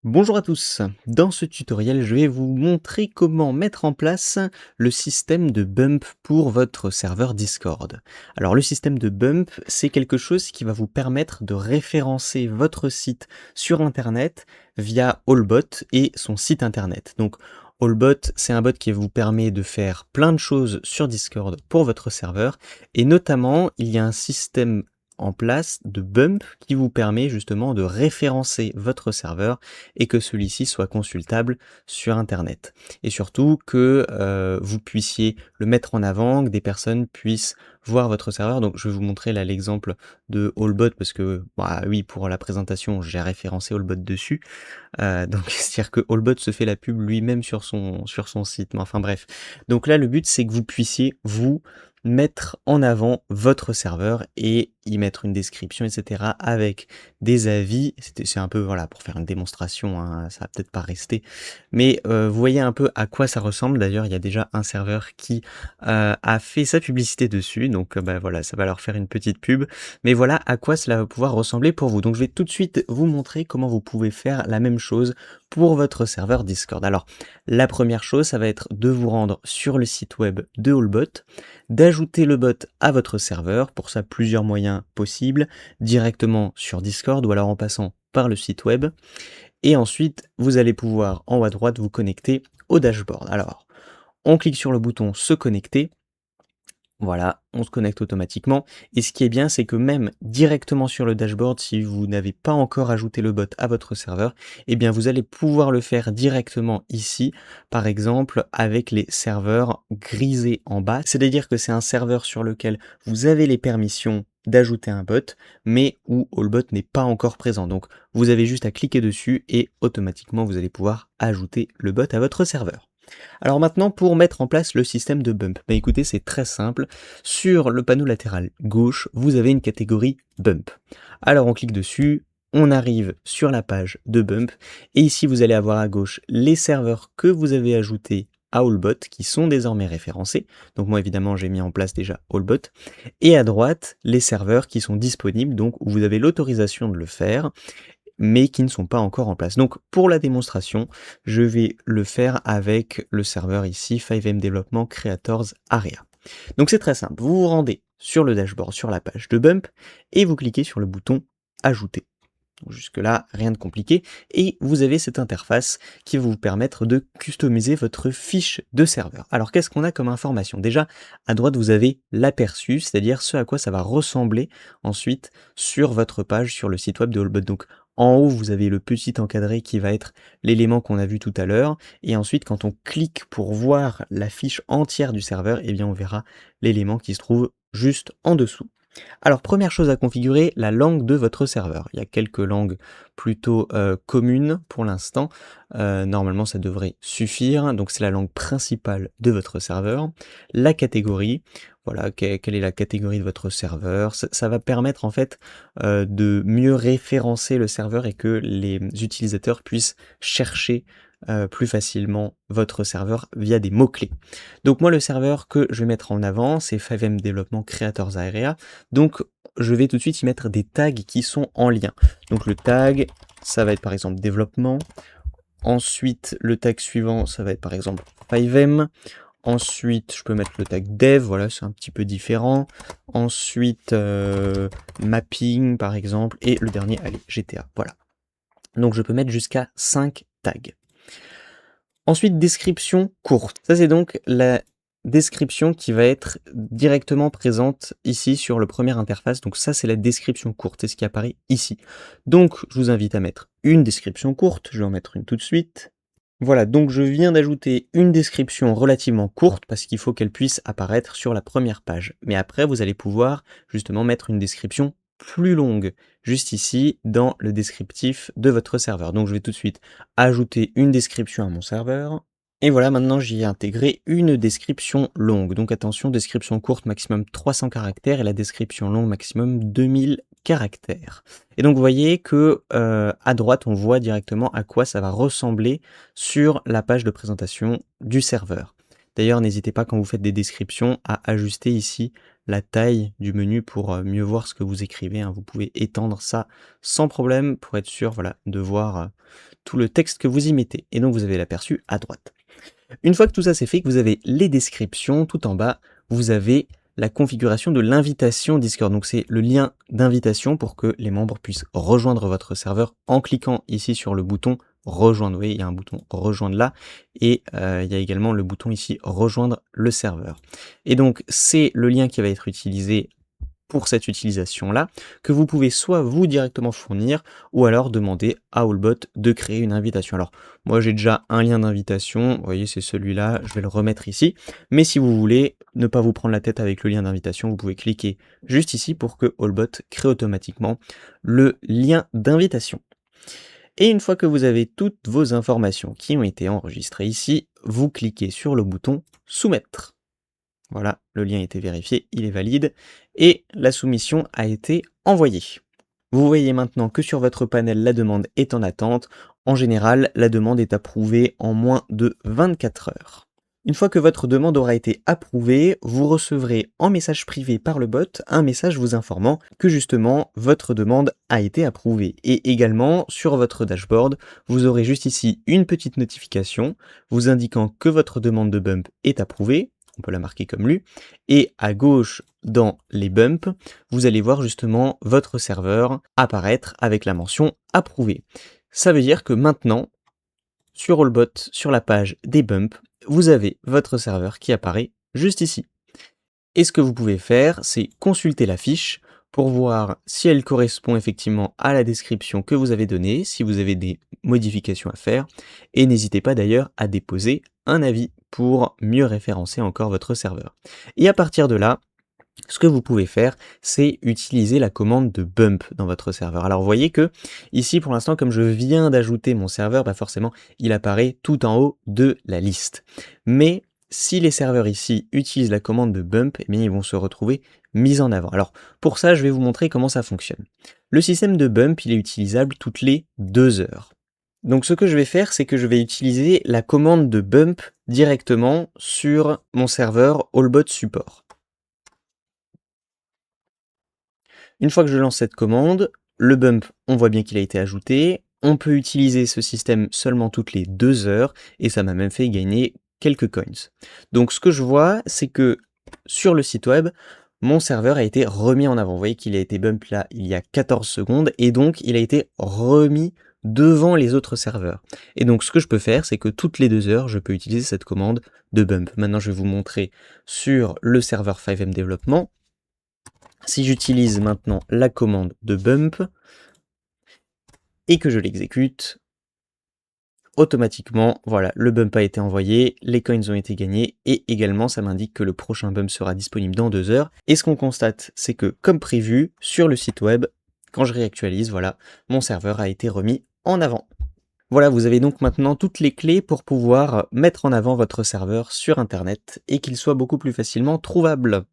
Bonjour à tous, dans ce tutoriel je vais vous montrer comment mettre en place le système de bump pour votre serveur Discord. Alors le système de bump c'est quelque chose qui va vous permettre de référencer votre site sur internet via Allbot et son site internet. Donc Allbot c'est un bot qui vous permet de faire plein de choses sur Discord pour votre serveur et notamment il y a un système en place de bump qui vous permet justement de référencer votre serveur et que celui-ci soit consultable sur internet. Et surtout que vous puissiez le mettre en avant, que des personnes puissent voir votre serveur. Donc je vais vous montrer là l'exemple de Allbot parce que bah, oui, pour la présentation j'ai référencé Allbot dessus. Donc c'est-à-dire que Allbot se fait la pub lui-même sur son site. Mais enfin bref. Donc là le but c'est que vous puissiez vous mettre en avant votre serveur et y mettre une description, etc. avec des avis. C'est un peu voilà pour faire une démonstration, hein, ça va peut-être pas rester, mais vous voyez un peu à quoi ça ressemble. D'ailleurs, il y a déjà un serveur qui a fait sa publicité dessus, donc bah voilà, ça va leur faire une petite pub. Mais voilà à quoi cela va pouvoir ressembler pour vous. Donc je vais tout de suite vous montrer comment vous pouvez faire la même chose pour votre serveur Discord. Alors la première chose, ça va être de vous rendre sur le site web de Allbot, d'ajouter le bot à votre serveur. Pour ça, plusieurs moyens possibles, directement sur Discord ou alors en passant par le site web. Et ensuite, vous allez pouvoir en haut à droite vous connecter au dashboard. Alors, on clique sur le bouton se connecter. Voilà, on se connecte automatiquement. Et ce qui est bien, c'est que même directement sur le dashboard, si vous n'avez pas encore ajouté le bot à votre serveur, eh bien vous allez pouvoir le faire directement ici, par exemple avec les serveurs grisés en bas. C'est-à-dire que c'est un serveur sur lequel vous avez les permissions d'ajouter un bot, mais où Allbot n'est pas encore présent. Donc vous avez juste à cliquer dessus et automatiquement vous allez pouvoir ajouter le bot à votre serveur. Alors maintenant, pour mettre en place le système de bump, bah écoutez, c'est très simple. Sur le panneau latéral gauche, vous avez une catégorie bump. Alors on clique dessus, on arrive sur la page de bump, et ici vous allez avoir à gauche les serveurs que vous avez ajoutés à Allbot, qui sont désormais référencés. Donc moi évidemment j'ai mis en place déjà Allbot. Et à droite, les serveurs qui sont disponibles, donc où vous avez l'autorisation de le faire mais qui ne sont pas encore en place. Donc pour la démonstration, je vais le faire avec le serveur ici, 5M Development Creators Area. Donc c'est très simple, vous vous rendez sur le dashboard, sur la page de Bump, et vous cliquez sur le bouton Ajouter. Jusque-là, rien de compliqué, et vous avez cette interface qui va vous permettre de customiser votre fiche de serveur. Alors qu'est-ce qu'on a comme information? Déjà, à droite, vous avez l'aperçu, c'est-à-dire ce à quoi ça va ressembler ensuite sur votre page, sur le site web de Allbot. Donc en haut, vous avez le petit encadré qui va être l'élément qu'on a vu tout à l'heure, et ensuite quand on clique pour voir la fiche entière du serveur, eh bien on verra l'élément qui se trouve juste en dessous. Alors première chose à configurer, la langue de votre serveur. Il y a quelques langues plutôt communes pour l'instant. Normalement ça devrait suffire. Donc c'est la langue principale de votre serveur. La catégorie, voilà, quelle est la catégorie de votre serveur. Ça va permettre en fait de mieux référencer le serveur et que les utilisateurs puissent chercher plus facilement votre serveur via des mots-clés. Donc moi le serveur que je vais mettre en avant, c'est 5M Development Creators Area. Donc je vais tout de suite y mettre des tags qui sont en lien. Donc le tag, ça va être par exemple développement. Ensuite, le tag suivant, ça va être par exemple 5M. Ensuite, je peux mettre le tag dev, voilà, c'est un petit peu différent. Ensuite, mapping par exemple. Et le dernier, allez, GTA, voilà. Donc je peux mettre jusqu'à 5 tags. Ensuite, description courte. Ça, c'est donc la description qui va être directement présente ici sur le premier interface. Donc ça, c'est la description courte, c'est ce qui apparaît ici. Donc, je vous invite à mettre une description courte. Je vais en mettre une tout de suite. Voilà, donc je viens d'ajouter une description relativement courte parce qu'il faut qu'elle puisse apparaître sur la première page. Mais après, vous allez pouvoir justement mettre une description plus longue, juste ici dans le descriptif de votre serveur. Donc je vais tout de suite ajouter une description à mon serveur. Et voilà, maintenant j'y ai intégré une description longue. Donc attention, description courte maximum 300 caractères et la description longue maximum 2000 caractères. Et donc vous voyez que à droite, on voit directement à quoi ça va ressembler sur la page de présentation du serveur. D'ailleurs, n'hésitez pas quand vous faites des descriptions à ajuster ici la taille du menu pour mieux voir ce que vous écrivez, hein. Vous pouvez étendre ça sans problème pour être sûr voilà, de voir tout le texte que vous y mettez. Et donc vous avez l'aperçu à droite. Une fois que tout ça c'est fait, que vous avez les descriptions, tout en bas, vous avez la configuration de l'invitation Discord. Donc c'est le lien d'invitation pour que les membres puissent rejoindre votre serveur en cliquant ici sur le bouton rejoindre. Vous voyez, il y a un bouton rejoindre là et il y a également le bouton ici rejoindre le serveur. Et donc c'est le lien qui va être utilisé pour cette utilisation-là, que vous pouvez soit vous directement fournir, ou alors demander à Allbot de créer une invitation. Alors, moi j'ai déjà un lien d'invitation, vous voyez c'est celui-là, je vais le remettre ici, mais si vous voulez ne pas vous prendre la tête avec le lien d'invitation, vous pouvez cliquer juste ici pour que Allbot crée automatiquement le lien d'invitation. Et une fois que vous avez toutes vos informations qui ont été enregistrées ici, vous cliquez sur le bouton soumettre. Voilà, le lien a été vérifié, il est valide, et la soumission a été envoyée. Vous voyez maintenant que sur votre panel, la demande est en attente. En général, la demande est approuvée en moins de 24 heures. Une fois que votre demande aura été approuvée, vous recevrez en message privé par le bot un message vous informant que justement votre demande a été approuvée. Et également sur votre dashboard, vous aurez juste ici une petite notification vous indiquant que votre demande de bump est approuvée. On peut la marquer comme lu, et à gauche dans les bumps, vous allez voir justement votre serveur apparaître avec la mention approuvé. Ça veut dire que maintenant, sur Allbot, sur la page des bumps, vous avez votre serveur qui apparaît juste ici. Et ce que vous pouvez faire, c'est consulter la fiche pour voir si elle correspond effectivement à la description que vous avez donnée, si vous avez des modifications à faire, et n'hésitez pas d'ailleurs à déposer un avis pour mieux référencer encore votre serveur. Et à partir de là, ce que vous pouvez faire, c'est utiliser la commande de bump dans votre serveur. Alors vous voyez que ici pour l'instant, comme je viens d'ajouter mon serveur, bah forcément il apparaît tout en haut de la liste. Mais si les serveurs ici utilisent la commande de bump, eh bien ils vont se retrouver mis en avant. Alors pour ça, je vais vous montrer comment ça fonctionne. Le système de bump, il est utilisable toutes les 2 heures. Donc ce que je vais faire, c'est que je vais utiliser la commande de bump directement sur mon serveur Allbot Support. Une fois que je lance cette commande, le bump, on voit bien qu'il a été ajouté. On peut utiliser ce système seulement toutes les 2 heures et ça m'a même fait gagner quelques coins. Donc ce que je vois, c'est que sur le site web, mon serveur a été remis en avant. Vous voyez qu'il a été bump là il y a 14 secondes et donc il a été remis devant les autres serveurs. Et donc ce que je peux faire, c'est que toutes les 2 heures, je peux utiliser cette commande de bump. Maintenant, je vais vous montrer sur le serveur 5M développement. Si j'utilise maintenant la commande de bump et que je l'exécute, automatiquement, voilà, le bump a été envoyé, les coins ont été gagnés et également ça m'indique que le prochain bump sera disponible dans 2 heures. Et ce qu'on constate, c'est que comme prévu, sur le site web, quand je réactualise, voilà, mon serveur a été remis en avant. Voilà, vous avez donc maintenant toutes les clés pour pouvoir mettre en avant votre serveur sur Internet et qu'il soit beaucoup plus facilement trouvable.